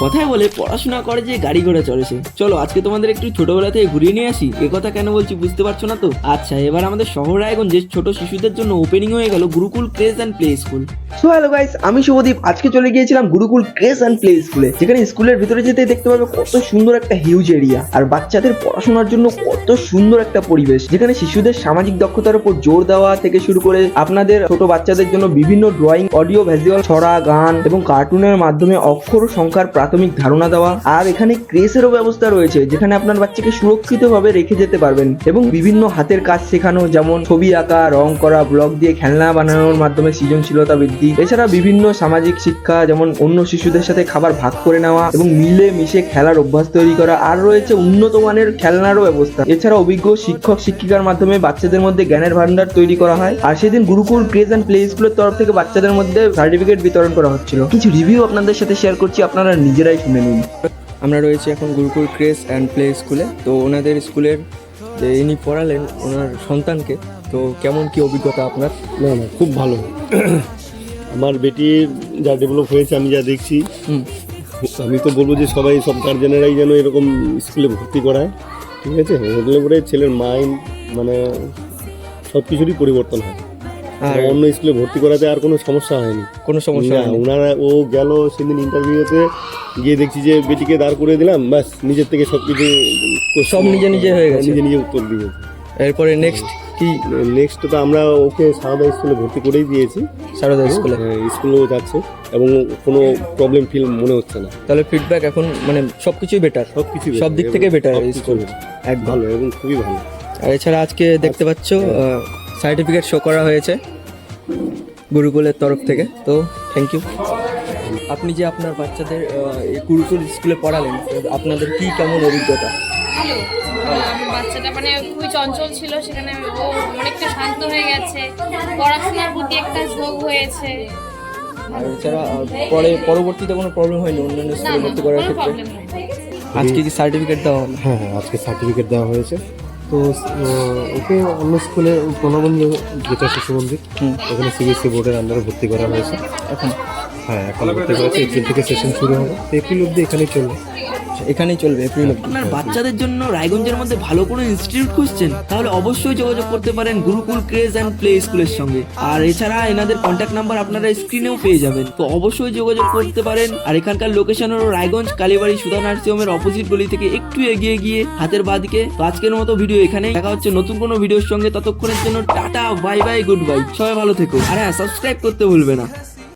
কথায় বলে পড়াশোনা করে যে গাড়ি ঘোড়া চড়েছে। চলো আজকে তোমাদের একটু ছোটবেলা থেকে ঘুরিয়ে নিয়ে আসি। এ কথা কেন বলছি বুঝতে পারছো না তো? আচ্ছা, এবার আমাদের শহর রায়গঞ্জে ছোট শিশুদের জন্য ওপেনিং হয়ে গেল Gurukul craze and play school. So hello guys, আমি শুভদীপ। আজকে চলে গিয়েছিলাম গুরুকুল ক্রেজ অ্যান্ড প্লে স্কুলে, যেখানে স্কুলের ভিতরে যেতে দেখতে পাবে কত সুন্দর একটা হিউজ এরিয়া আর বাচ্চাদের পড়াশোনার জন্য কত সুন্দর একটা পরিবেশ, যেখানে শিশুদের সামাজিক দক্ষতার উপর জোর দেওয়া থেকে শুরু করে আপনাদের ছোট বাচ্চাদের জন্য বিভিন্ন ড্রয়িং, অডিও, ভিজুয়াল, ছড়া, গান এবং কার্টুনের মাধ্যমে অক্ষর সংখ্যার প্রাথমিক ধারণা দেওয়া। আর এখানে ক্রেসেরও ব্যবস্থা রয়েছে, যেখানে আপনার বাচ্চাকে সুরক্ষিতভাবে রেখে যেতে পারবেন এবং বিভিন্ন হাতের কাজ শেখানো, যেমন ছবি আঁকা, রং করা, ব্লক দিয়ে খেলনা বানানোর মাধ্যমে সৃজনশীলতা বৃদ্ধি। এছাড়া বিভিন্ন সামাজিক শিক্ষা, যেমন অন্য শিশুদের সাথে খাবার ভাগ করে নেওয়া এবং মিলে মিশে খেলার অভ্যাস তৈরি করা। আর রয়েছে উন্নত মানের খেলনারও ব্যবস্থা। এছাড়া অভিজ্ঞ শিক্ষক শিক্ষিকার মাধ্যমে বাচ্চাদের মধ্যে জ্ঞানের ভান্ডার তৈরি করা হয়। আর সেদিন গুরুকুল ক্রেজ অ্যান্ড প্লে স্কুলের তরফ থেকে বাচ্চাদের মধ্যে সার্টিফিকেট বিতরণ করা হচ্ছিল। কিছু রিভিউ আপনাদের সাথে শেয়ার করছি, আপনারা নিজেরাই শুনে নিন। আমরা রয়েছি এখন গুরুকুল ক্রেজ অ্যান্ড প্লে স্কুলে। তো ওনাদের স্কুলের যে ইনি পড়ালেন ওনার সন্তানকে, তো কেমন কি অভিজ্ঞতা আপনার? না খুব ভালো। আমার বেটির যা ডেভেলপ হয়েছে আমি যা দেখছি, আমি তো বলবো যে সব গার্জেনেরাই যেন এরকম স্কুলে ভর্তি করায়। ঠিক আছে, হলে পরে ছেলের মাইন্ড মানে সব কিছুরই পরিবর্তন হয়। আর অন্য স্কুলে ভর্তি করাতে আর কোনো সমস্যা হয়নি, কোনো সমস্যা না। হয়নি? ওনারা ও গেল সেদিন ইন্টারভিউতে গিয়ে দেখছি যে বেটিকে দাঁড় করে দিলাম, ব্যাস নিজের থেকে সব কিছু সব নিজে নিজে হয়ে গেছে, নিজে নিজে উত্তর দিয়েছে। এরপরে নেক্সট কি? নেক্সট তো আমরা ওকে সারদা স্কুলে ভর্তি করেই দিয়েছি। সারদা স্কুলে? স্কুলেও যাচ্ছে এবং কোনো প্রবলেম ফিল মনে হচ্ছে না। তাহলে ফিডব্যাক এখন মানে সবকিছুই বেটার, সব দিক থেকে বেটার স্কুল, এক ভালো এবং খুবই ভালো। আর এছাড়া আজকে দেখতে পাচ্ছ সার্টিফিকেট শো করা হয়েছে গুরুকুলের তরফ থেকে, তো থ্যাংক ইউ। আপনি যে আপনার বাচ্চাদের এই গুরুকুল স্কুলে পড়ালেন, আপনাদের কি কেমন অভিজ্ঞতা? ভালো। আমার বাচ্চাটা মানে খুবই চঞ্চল ছিল, সেখানে ও অনেকটা শান্ত হয়ে গেছে, পড়াশোনার প্রতি একটা ঝোঁক হয়েছে। আর এছাড়া পরবর্তীতে কোনো প্রবলেম হয়নি অন্যান্য না স্কুলে না, ভর্তি করার কোনো ক্ষেত্রে? প্রবলেম নেই। আজকে কি সার্টিফিকেট দেওয়া হলো? হ্যাঁ, আজকে সার্টিফিকেট দেওয়া হয়েছে। তো ওকে অন্য স্কুলে প্রণবন্ধ যেটা শিশু মন্দির, ওখানে সিবিএসসি বোর্ডের আন্ডারে ভর্তি করা হয়েছে এখন। হ্যাঁ, এখন ভর্তি করা হয়েছে। এপ্রিল থেকে সেশন শুরু হবে, এপ্রিল অবধি এখানেই চলবে। এখানেই চলবে এপ্রিল অবধি। আপনার বাচ্চাদের জন্য রায়গঞ্জের মধ্যে ভালো কোনো ইনস্টিটিউট খুঁজছেন, তাহলে অবশ্যই যোগাযোগ করতে পারেন গুরুকুল ক্রেজ অ্যান্ড প্লে স্কুলের সঙ্গে। আর এছাড়া এনাদের কন্ট্যাক্ট নাম্বার আপনারা স্ক্রিনেও পেয়ে যাবেন, তো অবশ্যই যোগাযোগ করতে পারেন। আর এখানকার লোকেশন হলো রায়গঞ্জ কালীবাড়ি সুধা নার্সিংহোমের অপোজিট গলি থেকে একটু এগিয়ে গিয়ে হাতের বাঁদিকে। তো আজকের মতো ভিডিও এখানেই, দেখা হচ্ছে নতুন কোনো ভিডিওর সঙ্গে। ততক্ষণের জন্য tata, bye bye, good bye, সবাই ভালো থেকো। আর হ্যাঁ, সাবস্ক্রাইব করতে ভুলবে না।